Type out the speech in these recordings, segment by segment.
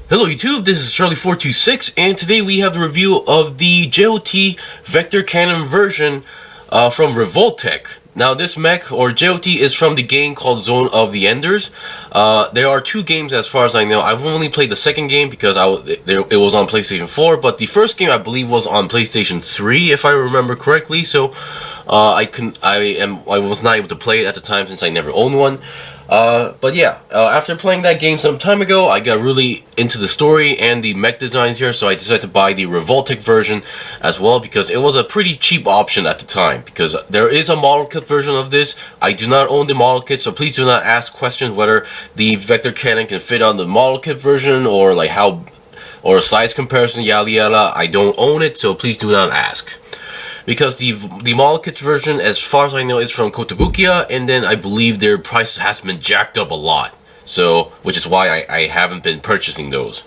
Hello YouTube, this is Charlie426, and today we have the review of the Jehuty Vector Cannon version from Revoltech. Now this mech, or Jehuty, is from the game called Zone of the Enders. There are two games as far as I know. I've only played the second game because it was on PlayStation 4, but the first game I believe was on PlayStation 3 if I remember correctly, so I was not able to play it at the time since I never owned one. But yeah, after playing that game some time ago, I got really into the story and the mech designs here, so I decided to buy the Revoltech version as well because it was a pretty cheap option at the time, because there is a model kit version of this. I do not own the model kit, so please do not ask questions whether the Vector Cannon can fit on the model kit version or like how, or size comparison, yada yada. I don't own it, so please do not ask. Because the model kit version, as far as I know, is from Kotobukiya, and then I believe their price has been jacked up a lot. So, which is why I haven't been purchasing those.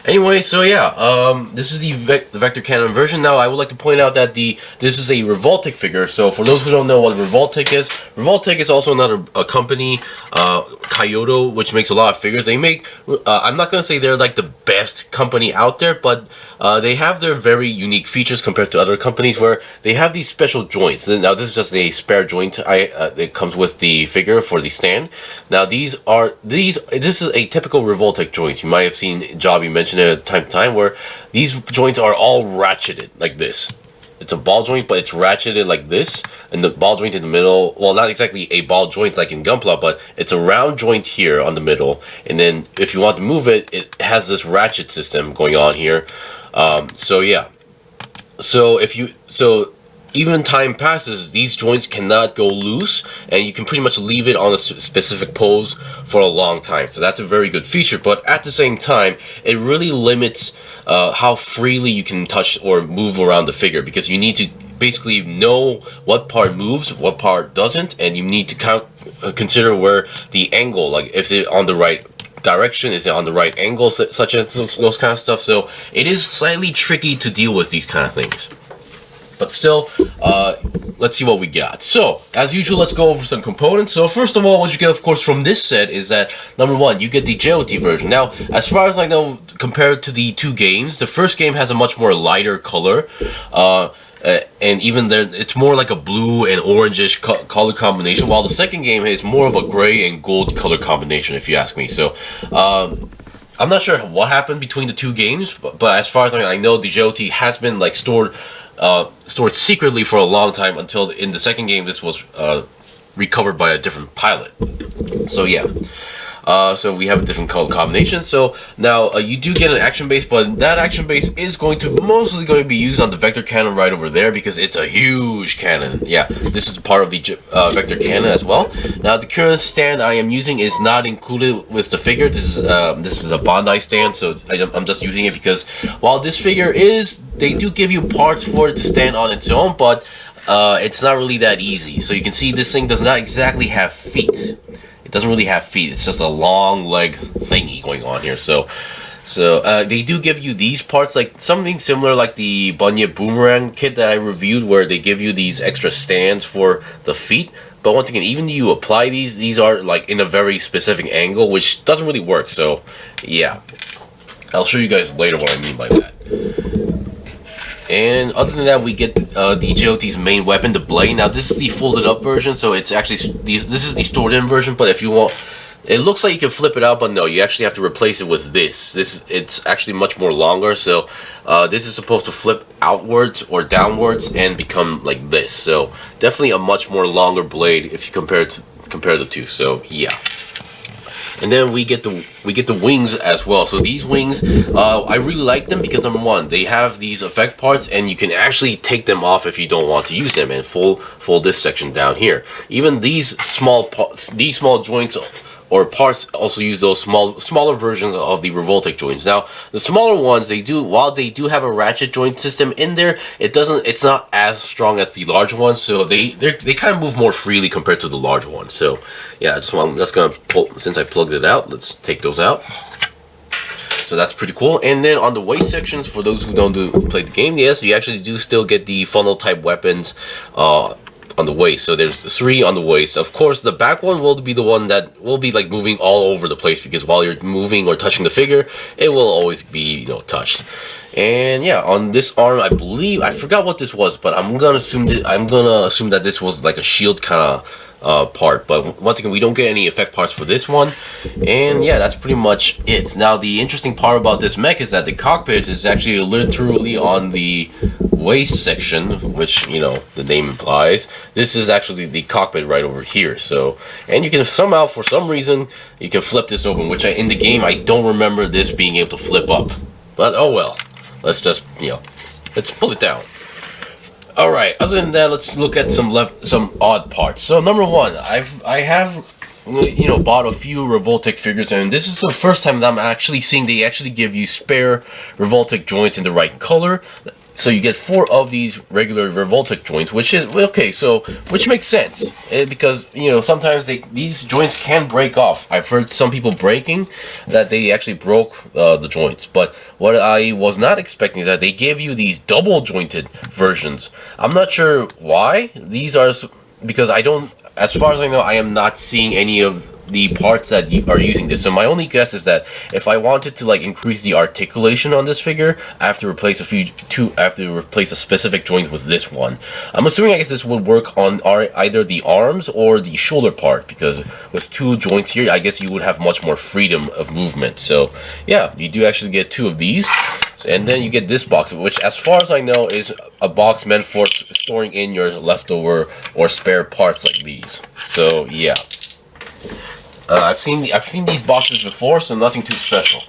Anyway, so yeah, this is the Vector Cannon version. Now, I would like to point out that this is a Revoltech figure. So, for those who don't know what Revoltech is also another company, Kyoto, which makes a lot of figures. They make, I'm not gonna say they're like the best company out there, but they have their very unique features compared to other companies where they have these special joints. Now, this is just a spare joint. It comes with the figure for the stand. Now, this is a typical Revoltech joint. You might have seen Jobby mention it time to time, where these joints are all ratcheted like this. It's a ball joint, but it's ratcheted like this, and the ball joint in the middle, well, not exactly a ball joint like in Gunpla, but it's a round joint here on the middle, and then if you want to move it, it has this ratchet system going on here. So yeah, so even time passes, these joints cannot go loose, and you can pretty much leave it on a specific pose for a long time. So that's a very good feature, but at the same time, it really limits how freely you can touch or move around the figure, because you need to basically know what part moves, what part doesn't, and you need to consider where the angle, like if it's on the right direction, is it on the right angle, such as those kind of stuff. So it is slightly tricky to deal with these kind of things. But still, let's see what we got. So, as usual, let's go over some components. So, first of all, what you get, of course, from this set is that, number one, you get the Jehuty version. Now, as far as I know, compared to the two games, the first game has a much more lighter color. And even there, it's more like a blue and orangish color combination, while the second game is more of a gray and gold color combination, if you ask me. So, I'm not sure what happened between the two games, but as far as I know, the Jehuty has been like stored secretly for a long time, until in the second game this was recovered by a different pilot. So yeah, so we have a different color combination. So now you do get an action base, but that action base is mostly going to be used on the Vector Cannon right over there, because it's a huge cannon. Yeah, this is part of the Vector Cannon as well. Now the current stand I am using is not included with the figure. This is a Bandai stand, so I'm just using it because while this figure they do give you parts for it to stand on its own, but it's not really that easy. So you can see this thing does not exactly have feet. It doesn't really have feet. It's just a long leg thingy going on here. So they do give you these parts, like something similar like the Bunya Boomerang kit that I reviewed, where they give you these extra stands for the feet. But once again, even you apply these are like in a very specific angle, which doesn't really work. So yeah, I'll show you guys later what I mean by that. And other than that, we get the Jehuty's main weapon, the blade. Now this is the folded up version, so it's actually this is the stored in version. But if you want, it looks like you can flip it out, but no, you actually have to replace it with this. It's actually much more longer. So this is supposed to flip outwards or downwards and become like this. So definitely a much more longer blade if you compare the two. So yeah. And then we get the wings as well. So these wings, I really like them because, number one, they have these effect parts, and you can actually take them off if you don't want to use them, and fold this section down here. Even these small joints or parts also use those smaller versions of the Revoltech joints. Now, the smaller ones, while they do have a ratchet joint system in there, it's not as strong as the large ones, so they kind of move more freely compared to the large ones. So yeah, I'm just gonna pull, since I plugged it out, let's take those out. So that's pretty cool. And then on the waist sections, for those who don't play the game, yes, you actually do still get the funnel type weapons on the waist. So there's 3 on the waist. Of course, the back one will be the one that will be like moving all over the place, because while you're moving or touching the figure, it will always be, you know, touched. And yeah, on this arm, I believe, I forgot what this was, but I'm gonna assume that this was like a shield kind of part. But once again, we don't get any effect parts for this one. And yeah, that's pretty much it. Now, the interesting part about this mech is that the cockpit is actually literally on the waist section, which, you know, the name implies. This is actually the cockpit right over here. So, and you can somehow, for some reason, you can flip this open, which in the game, I don't remember this being able to flip up. But oh well. Let's just, you know, let's pull it down. All right. Other than that, let's look at some odd parts. So number 1, I have, you know, bought a few Revoltech figures, and this is the first time that I'm actually seeing they actually give you spare Revoltech joints in the right color. So you get 4 of these regular Revoltech joints, which is okay. So which makes sense, because, you know, sometimes these joints can break off. I've heard some people breaking that they actually broke the joints. But what I was not expecting is that they gave you these double jointed versions. I'm not sure why these are, because I don't, as far as I know, I am not seeing any of the parts that are using this. So my only guess is that if I wanted to like increase the articulation on this figure, I have to replace a specific joint with this one. I'm assuming, I guess, this would work on either the arms or the shoulder part, because with 2 joints here, I guess you would have much more freedom of movement. So yeah, you do actually get 2 of these. And then you get this box, which, as far as I know, is a box meant for storing in your leftover or spare parts like these. So yeah. I've seen these boxes before, so nothing too special.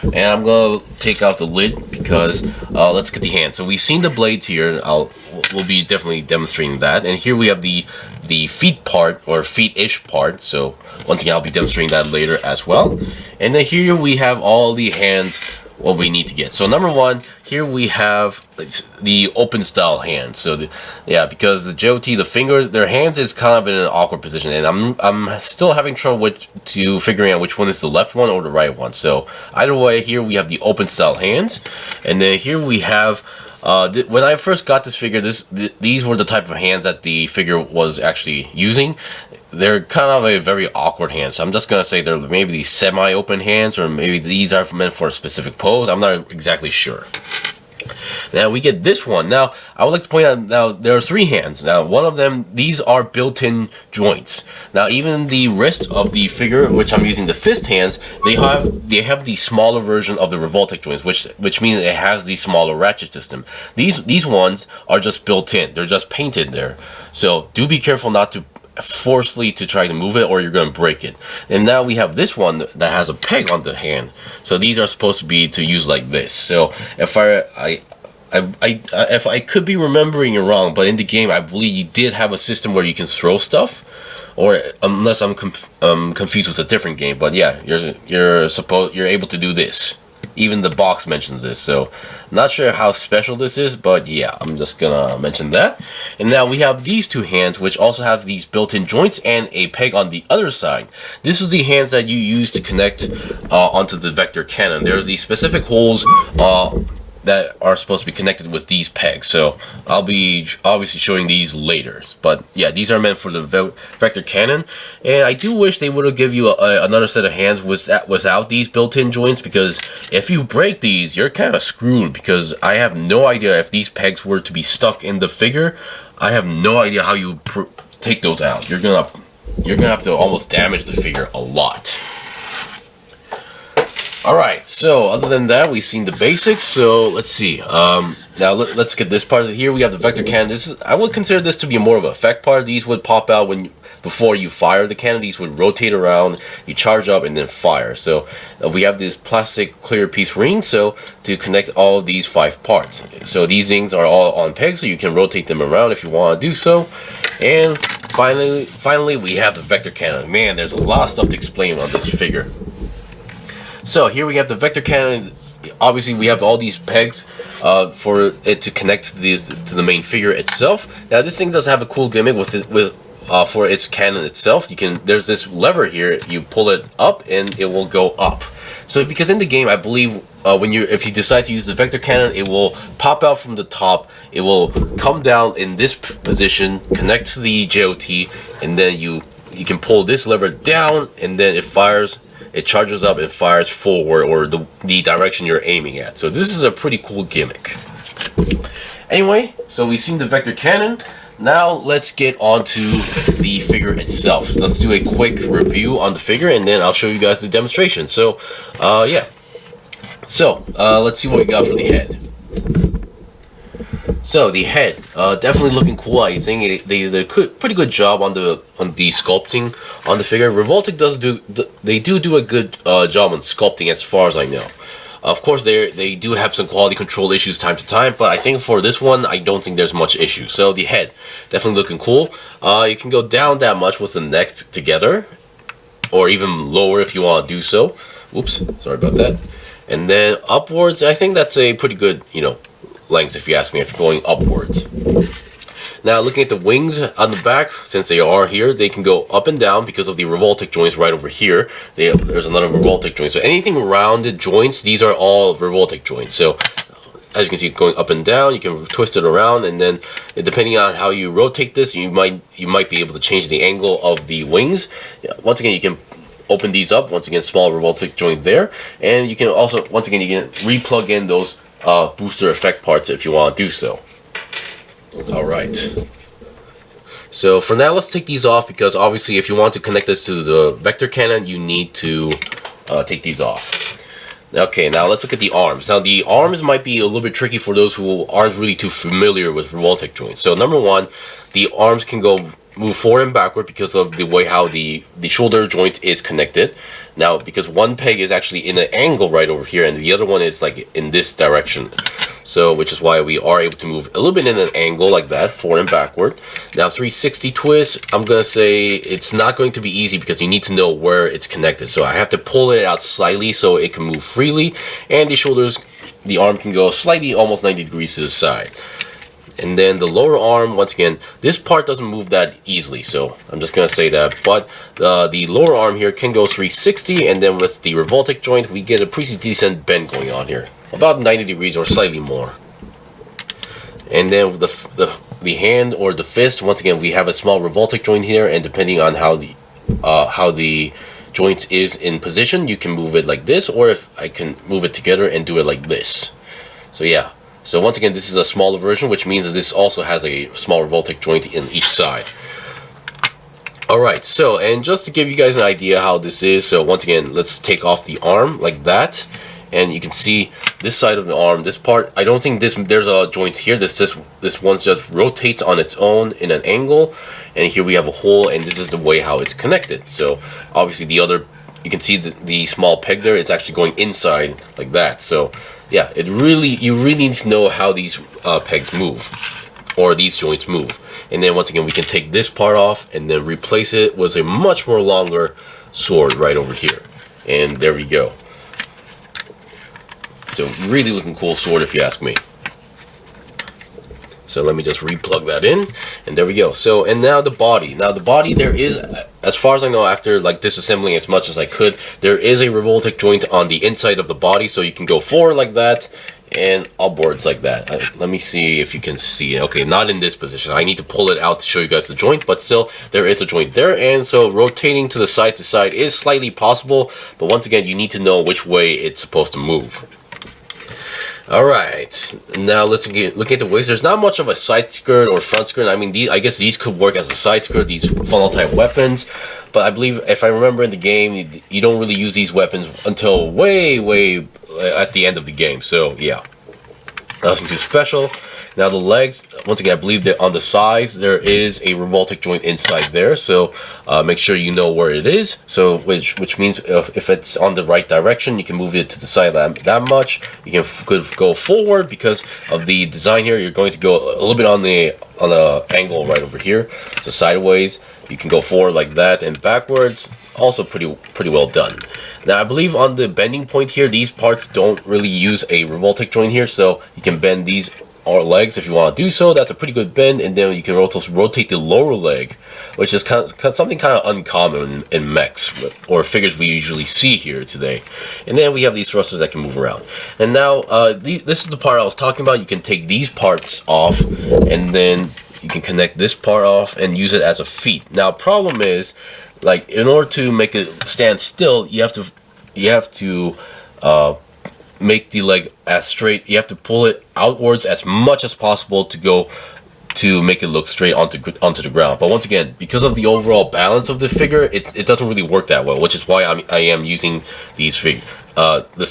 And I'm gonna take out the lid, because let's get the hand. So we've seen the blades here. We'll be definitely demonstrating that. And here we have the feet part, or feet-ish part. So once again, I'll be demonstrating that later as well. And then here we have all the hands, what we need to get. So number 1, here we have the open style hand. So yeah, because the Jehuty, the fingers, their hands is kind of in an awkward position, and I'm still having trouble figuring out which one is the left one or the right one. So either way, here we have the open style hands, and then here we have when I first got this figure, these were the type of hands that the figure was actually using. They're kind of a very awkward hand, so I'm just gonna say they're maybe these semi-open hands, or maybe these are meant for a specific pose. I'm not exactly sure. Now we get this one. Now I would like to point out, now there are 3 hands. Now one of them, these are built-in joints. Now even the wrist of the figure, which I'm using the fist hands, they have the smaller version of the Revoltech joints, which means it has the smaller ratchet system. These ones are just built in. They're just painted there. So do be careful not to forcefully to try to move it, or you're going to break it. And now we have this one that has a peg on the hand. So these are supposed to be to use like this. So if I could be remembering it wrong, but in the game I believe you did have a system where you can throw stuff, or unless I'm confused with a different game. But yeah, you're able to do this. Even the box mentions this, so not sure how special this is, but yeah, I'm just gonna mention that. And now we have these 2 hands, which also have these built-in joints and a peg on the other side. This is the hands that you use to connect onto the vector cannon. There's these specific holes that are supposed to be connected with these pegs, so I'll be obviously showing these later. But yeah, these are meant for the vector cannon, and I do wish they would have given you another set of hands without these built-in joints, because if you break these, you're kind of screwed, because I have no idea if these pegs were to be stuck in the figure. I have no idea how you take those out. You're gonna have to almost damage the figure a lot. Alright, so other than that, we've seen the basics, so let's see. Now let's get this part. Here we have the vector cannon. I would consider this to be more of an effect part. These would pop out before you fire the cannon. These would rotate around, you charge up, and then fire. So we have this plastic clear piece ring, so to connect all of these 5 parts. So these things are all on pegs, so you can rotate them around if you want to do so. And finally we have the vector cannon. Man, there's a lot of stuff to explain on this figure. So here we have the vector cannon. Obviously we have all these pegs for it to connect to the main figure itself. Now this thing does have a cool gimmick for its cannon itself. there's this lever here, you pull it up and it will go up. So because in the game, I believe if you decide to use the vector cannon, it will pop out from the top. It will come down in this position, connect to the Jehuty, and then you can pull this lever down, and then it fires. It charges up and fires forward, or the direction you're aiming at. So this is a pretty cool gimmick. Anyway, so we've seen the vector cannon. Now let's get on to the figure itself. Let's do a quick review on the figure, and then I'll show you guys the demonstration. So, yeah. So, let's see what we got for the head. So the head, definitely looking cool. I think they did a pretty good job on the sculpting on the figure. Revoltech do a good job on sculpting, as far as I know. Of course, they do have some quality control issues time to time, but I think for this one, I don't think there's much issue. So the head, definitely looking cool. You can go down that much with the neck together, or even lower if you want to do so. Oops, sorry about that. And then upwards, I think that's a pretty good, length, if you ask me, if going upwards. Now, looking at the wings on the back, since they are here, they can go up and down because of the Revoltech joints right over here. There's another Revoltech joint. So anything rounded joints, these are all Revoltech joints. So as you can see, going up and down, you can twist it around, and then depending on how you rotate this, you might be able to change the angle of the wings. Once again, you can open these up. Once again, small Revoltech joint there, and you can also, once again, you can re-plug in those booster effect parts if you want to do so. Alright, so for now, let's take these off, because obviously if you want to connect this to the vector cannon, you need to take these off. Okay, now let's look at the arms. Now the arms might be a little bit tricky for those who aren't really too familiar with Revoltech joints. So number one, the arms can move forward and backward because of the way how the shoulder joint is connected. Now, because one peg is actually in an angle right over here, and the other one is like in this direction. So, which is why we are able to move a little bit in an angle like that, forward and backward. Now, 360 twist, I'm going to say it's not going to be easy because you need to know where it's connected. So I have to pull it out slightly so it can move freely. And the shoulders, the arm can go slightly, almost 90 degrees to the side. And then the lower arm, once again, this part doesn't move that easily, so I'm just going to say that. But the lower arm here can go 360, and then with the Revoltech joint, we get a pretty decent bend going on here. About 90 degrees or slightly more. And then the hand or the fist, once again, we have a small Revoltech joint here, and depending on how the joint is in position, you can move it like this, or if I can move it together and do it like this. So yeah. So once again, this is a smaller version, which means that this also has a small Revoltech joint in each side. Alright, so, and just to give you guys an idea how this is, so once again, let's take off the arm like that. And you can see this side of the arm, this part, I don't think there's a joint here. This one just rotates on its own in an angle. And here we have a hole, and this is the way how it's connected. So obviously the other, you can see the small peg there, it's actually going inside like that. So yeah, you really need to know how these pegs move, or these joints move. And then once again, we can take this part off and then replace it with a much more longer sword right over here. And there we go. So really looking cool sword, if you ask me. So let me just re-plug that in, and there we go. So, and now the body. Now the body, there is, as far as I know, after like disassembling as much as I could, there is a Revoltech joint on the inside of the body, so you can go forward like that and upwards like that. Let me see if you can see it. Okay, not in this position. I need to pull it out to show you guys the joint, but still there is a joint there, and so rotating to side is slightly possible, but once again, you need to know which way it's supposed to move. Alright, now let's look at the waist. There's not much of a side skirt or front skirt. I mean, I guess these could work as a side skirt, these funnel type weapons. But I believe, if I remember in the game, you don't really use these weapons until way at the end of the game. So yeah, nothing too special. Now the legs, once again, I believe that on the sides there is a Revoltech joint inside there, so make sure you know where it is. So which means if it's on the right direction, you can move it to the side that much. You can go forward because of the design here. You're going to go a little bit on the angle right over here, so sideways. You can go forward like that, and backwards. Also pretty well done. Now I believe on the bending point here, these parts don't really use a Revoltech joint here, so you can bend these or legs if you want to do so. That's a pretty good bend, and then you can also rotate the lower leg, which is something kind of uncommon in mechs or figures we usually see here today. And then we have these thrusters that can move around. And now this is the part I was talking about. You can take these parts off, and then you can connect this part off and use it as a feet. Now, problem is, like, in order to make it stand still, you have to make the leg as straight. You have to pull it outwards as much as possible to make it look straight onto the ground. But once again, because of the overall balance of the figure, it doesn't really work that well, which is why I am using this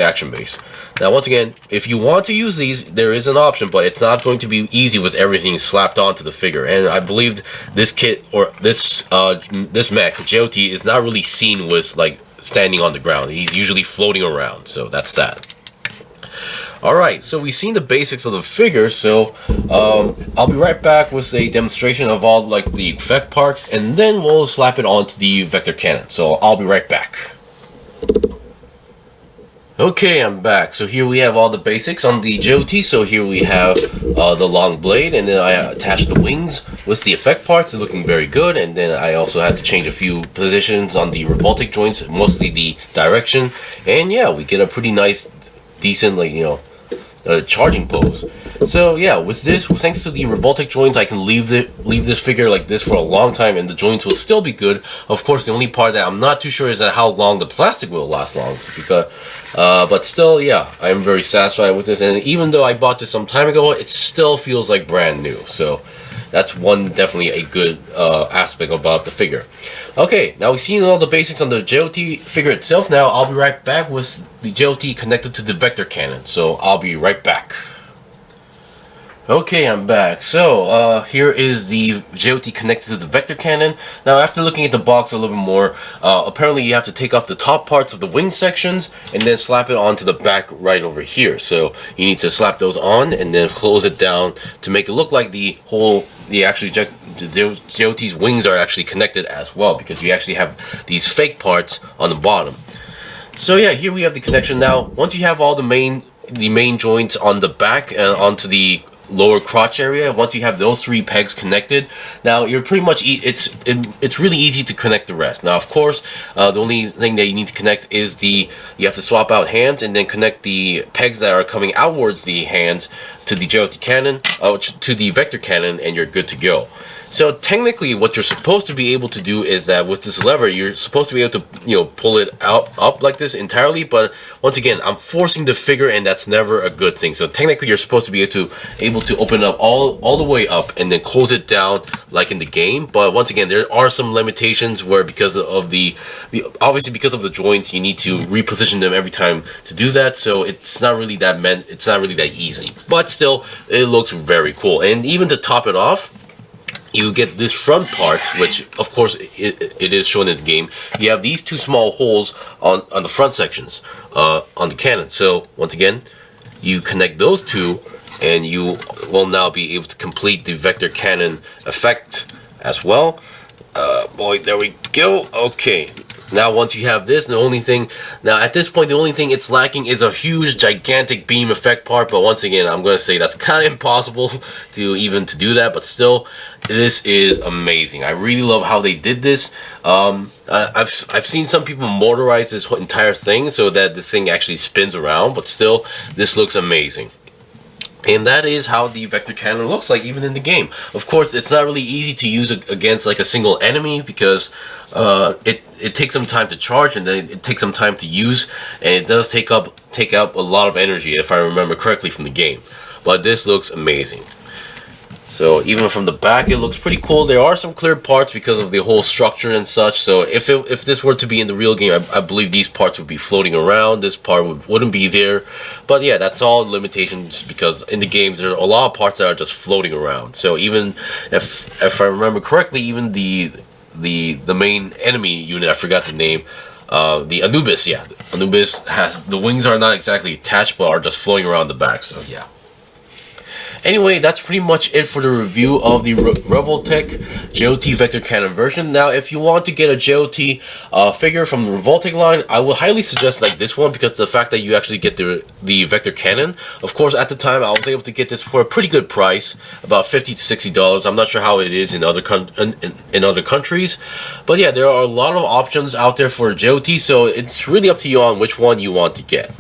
action base. Now, once again, if you want to use these, there is an option, but it's not going to be easy with everything slapped onto the figure. And I believe this kit, or this mech, Jehuty, is not really seen with, like, standing on the ground. He's usually floating around, so that's that. Alright, so we've seen the basics of the figure, so I'll be right back with a demonstration of all, like, the effect parts, and then we'll slap it onto the vector cannon. So I'll be right back. Okay, I'm back. So here we have all the basics on the Jehuty. So here we have the long blade, and then I attached the wings with the effect parts. They're looking very good. And then I also had to change a few positions on the Revoltech joints, mostly the direction. And yeah, we get a pretty nice, decent, like, you know, charging pose. So yeah, with this, thanks to the Revoltech joints, I can leave this figure like this for a long time, and the joints will still be good. Of course, the only part that I'm not too sure is that how long the plastic will last long, because but still, yeah, I am very satisfied with this. And even though I bought this some time ago, it still feels like brand new. So that's definitely a good aspect about the figure. Okay, now we've seen all the basics on the Jehuty figure itself. Now I'll be right back with the Jehuty connected to the vector cannon. So I'll be right back. Okay, I'm back. So, here is the Jehuty connected to the vector cannon. Now, after looking at the box a little bit more, apparently you have to take off the top parts of the wing sections and then slap it onto the back right over here. So, you need to slap those on and then close it down to make it look like the Jehuty's wings are actually connected as well, because you actually have these fake parts on the bottom. So yeah, here we have the connection. Now, once you have all the main joints on the back and onto the lower crotch area, once you have those three pegs connected, now you're pretty much it's really easy to connect the rest. Now, of course, the only thing that you need to connect is you have to swap out hands and then connect the pegs that are coming outwards the hands to the Jehuty cannon, to the vector cannon, and you're good to go. So technically, what you're supposed to be able to do is that with this lever, you're supposed to be able to, you know, pull it up like this entirely. But once again, I'm forcing the figure, and that's never a good thing. So technically, you're supposed to be able to open it up all the way up and then close it down like in the game. But once again, there are some limitations where because of obviously because of the joints, you need to reposition them every time to do that. So it's not really that easy. But still, it looks very cool. And even to top it off, you get this front part, which of course it is shown in the game. You have these two small holes on the front sections on the cannon. So once again, you connect those two, and you will now be able to complete the vector cannon effect as well. Boy, there we go. Okay. Now, once you have this, at this point, the only thing it's lacking is a huge, gigantic beam effect part. But once again, I'm going to say that's kind of impossible to do that. But still, this is amazing. I really love how they did this. I've seen some people motorize this entire thing so that this thing actually spins around. But still, this looks amazing. And that is how the vector cannon looks like even in the game. Of course, it's not really easy to use against like a single enemy, because it takes some time to charge, and then it takes some time to use, and it does take up a lot of energy, if I remember correctly from the game. But this looks amazing. So even from the back, it looks pretty cool. There are some clear parts because of the whole structure and such. So if this were to be in the real game, I believe these parts would be floating around. This part wouldn't be there. But yeah, that's all limitations, because in the games there are a lot of parts that are just floating around. So even if I remember correctly, even the main enemy unit, I forgot the name, the Anubis. Yeah, Anubis the wings are not exactly attached, but are just floating around the back. So yeah. Anyway, that's pretty much it for the review of the Revoltech Jehuty Vector Cannon version. Now, if you want to get a Jehuty figure from the Revoltech line, I would highly suggest like this one, because the fact that you actually get the Vector Cannon. Of course, at the time, I was able to get this for a pretty good price, about $50 to $60. I'm not sure how it is in other countries, but yeah, there are a lot of options out there for Jehuty, so it's really up to you on which one you want to get.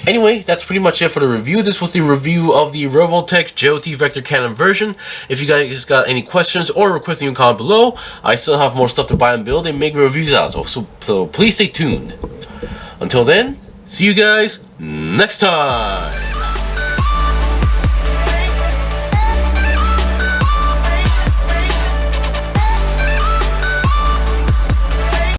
Anyway, that's pretty much it for the review. This was the review of the Revoltech Jehuty Vector Cannon version. If you guys got any questions or requests, you can comment below. I still have more stuff to buy and build and make reviews out, so please stay tuned. Until then, see you guys next time.